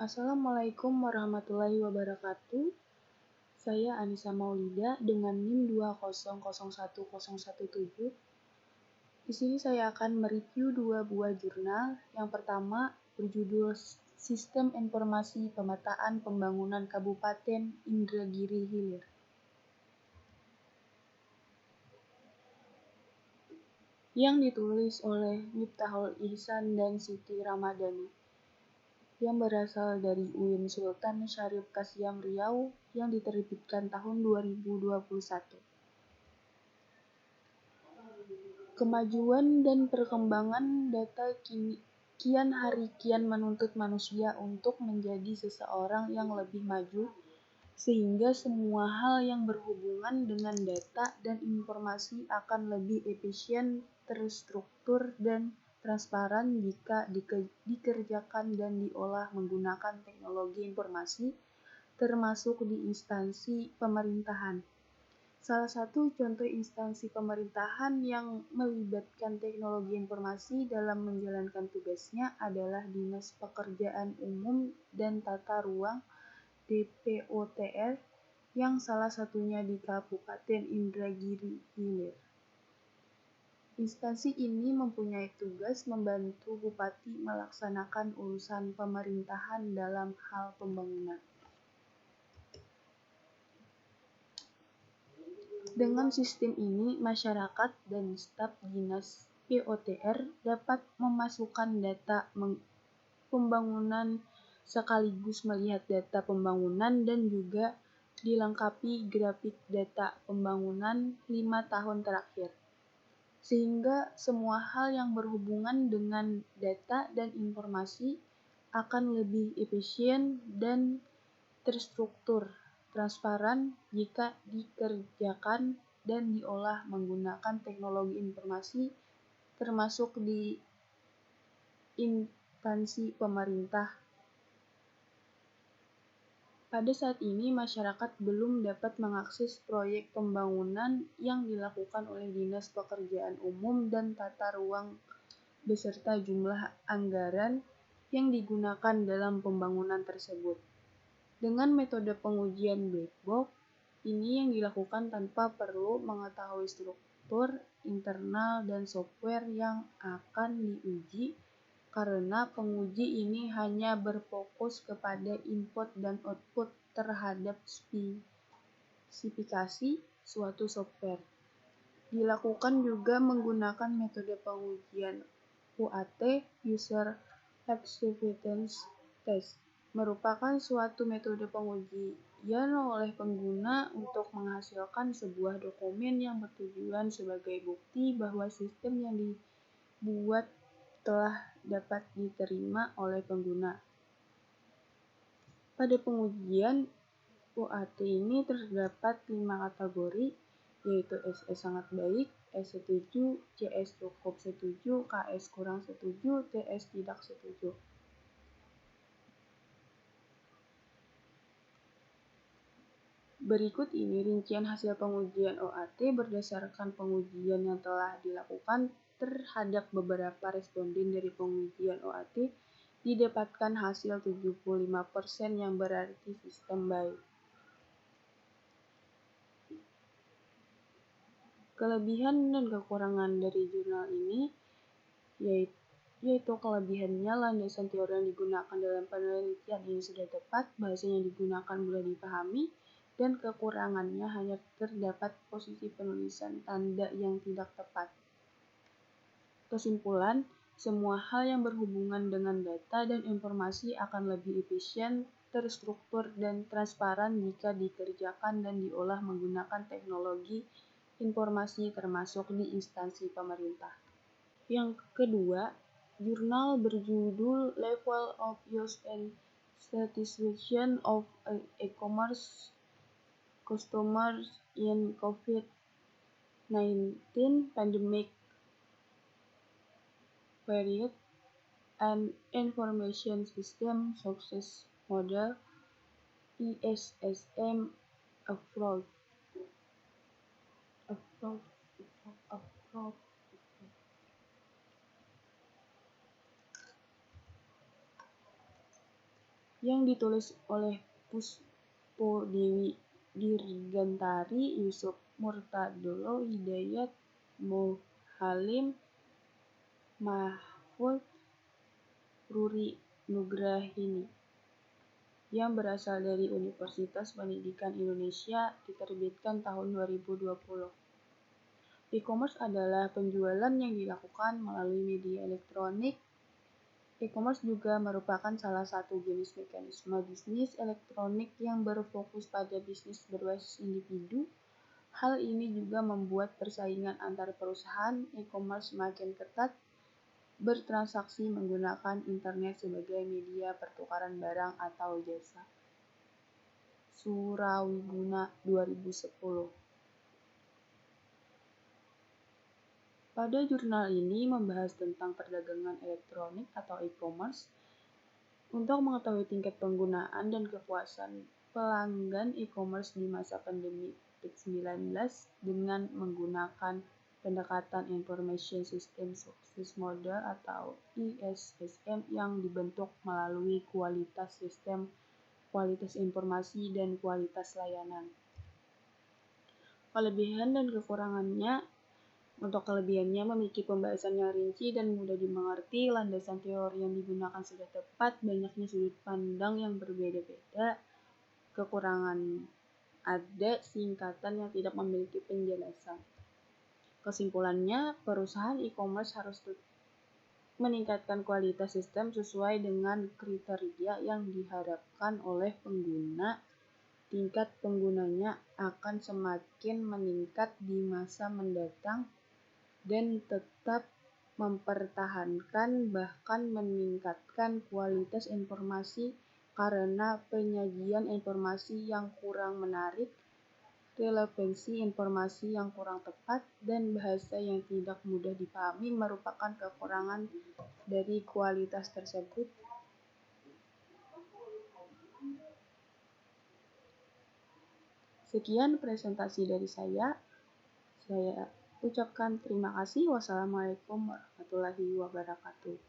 Assalamualaikum warahmatullahi wabarakatuh. Saya Anissa Maulida dengan NIM 2001017. Di sini saya akan mereview dua buah jurnal. Yang pertama berjudul Sistem Informasi Pemetaan Pembangunan Kabupaten Indragiri Hilir. Yang ditulis oleh Miftahul Ihsan dan Siti Ramadhani, yang berasal dari UIN Sultan Syarif Kasyam Riau yang diterbitkan tahun 2021. Kemajuan dan perkembangan data kian hari kian menuntut manusia untuk menjadi seseorang yang lebih maju, sehingga semua hal yang berhubungan dengan data dan informasi akan lebih efisien, terstruktur, dan transparan jika dikerjakan dan diolah menggunakan teknologi informasi, termasuk di instansi pemerintahan. Salah satu contoh instansi pemerintahan yang melibatkan teknologi informasi dalam menjalankan tugasnya adalah Dinas Pekerjaan Umum dan Tata Ruang (DPOTR) yang salah satunya di Kabupaten Indragiri Hilir. Instansi ini mempunyai tugas membantu Bupati melaksanakan urusan pemerintahan dalam hal pembangunan. Dengan sistem ini, masyarakat dan staf Dinas POTR dapat memasukkan data pembangunan sekaligus melihat data pembangunan dan juga dilengkapi grafik data pembangunan 5 tahun terakhir. Sehingga semua hal yang berhubungan dengan data dan informasi akan lebih efisien dan terstruktur, transparan jika dikerjakan dan diolah menggunakan teknologi informasi, termasuk di instansi pemerintah. Pada saat ini, masyarakat belum dapat mengakses proyek pembangunan yang dilakukan oleh Dinas Pekerjaan Umum dan Tata Ruang beserta jumlah anggaran yang digunakan dalam pembangunan tersebut. Dengan metode pengujian black box, ini yang dilakukan tanpa perlu mengetahui struktur internal dan software yang akan diuji, karena penguji ini hanya berfokus kepada input dan output terhadap spesifikasi suatu software. Dilakukan juga menggunakan metode pengujian UAT (User Acceptance Test), merupakan suatu metode pengujian oleh pengguna untuk menghasilkan sebuah dokumen yang bertujuan sebagai bukti bahwa sistem yang dibuat telah dapat diterima oleh pengguna. Pada pengujian UAT ini terdapat 5 kategori, yaitu SE sangat baik, S setuju, CS cukup setuju, KS kurang setuju, TS tidak setuju. Berikut ini rincian hasil pengujian OAT berdasarkan pengujian yang telah dilakukan terhadap beberapa responden dari pengujian OAT. Didapatkan hasil 75% yang berarti sistem baik. Kelebihan dan kekurangan dari jurnal ini yaitu kelebihannya landasan teori yang digunakan dalam penelitian ini sudah tepat, bahasa yang digunakan mudah dipahami, dan kekurangannya hanya terdapat posisi penulisan tanda yang tidak tepat. Kesimpulan, semua hal yang berhubungan dengan data dan informasi akan lebih efisien, terstruktur, dan transparan jika dikerjakan dan diolah menggunakan teknologi informasi termasuk di instansi pemerintah. Yang kedua, jurnal berjudul Level of Use and Satisfaction of E-commerce Customers in COVID-19 Pandemic Period and Information System Success Model ISSM Approach. yang ditulis oleh Puspo Dewi Dirgantari, Yusuf Murtadolo, Hidayat Halim, Mahfud Ruri Nugrahini, yang berasal dari Universitas Pendidikan Indonesia, diterbitkan tahun 2020. E-commerce adalah penjualan yang dilakukan melalui media elektronik. E-commerce juga merupakan salah satu jenis mekanisme bisnis elektronik yang berfokus pada bisnis berbasis individu. Hal ini juga membuat persaingan antar perusahaan e-commerce semakin ketat, bertransaksi menggunakan internet sebagai media pertukaran barang atau jasa. Surawiguna 2010. Pada jurnal ini membahas tentang perdagangan elektronik atau e-commerce. Untuk mengetahui tingkat penggunaan dan kepuasan pelanggan e-commerce di masa pandemi COVID-19 dengan menggunakan pendekatan Information System Success Model atau ISSM yang dibentuk melalui kualitas sistem, kualitas informasi, dan kualitas layanan. Kelebihan dan kekurangannya. Untuk kelebihannya memiliki pembahasan yang rinci dan mudah dimengerti, landasan teori yang digunakan sudah tepat, banyaknya sudut pandang yang berbeda-beda. Kekurangan ada singkatan yang tidak memiliki penjelasan. Kesimpulannya, perusahaan e-commerce harus meningkatkan kualitas sistem sesuai dengan kriteria yang diharapkan oleh pengguna. Tingkat penggunanya akan semakin meningkat di masa mendatang dan tetap mempertahankan bahkan meningkatkan kualitas informasi karena penyajian informasi yang kurang menarik, relevansi informasi yang kurang tepat, dan bahasa yang tidak mudah dipahami merupakan kekurangan dari kualitas tersebut. Sekian presentasi dari saya. Saya ucapkan terima kasih. Wassalamualaikum warahmatullahi wabarakatuh.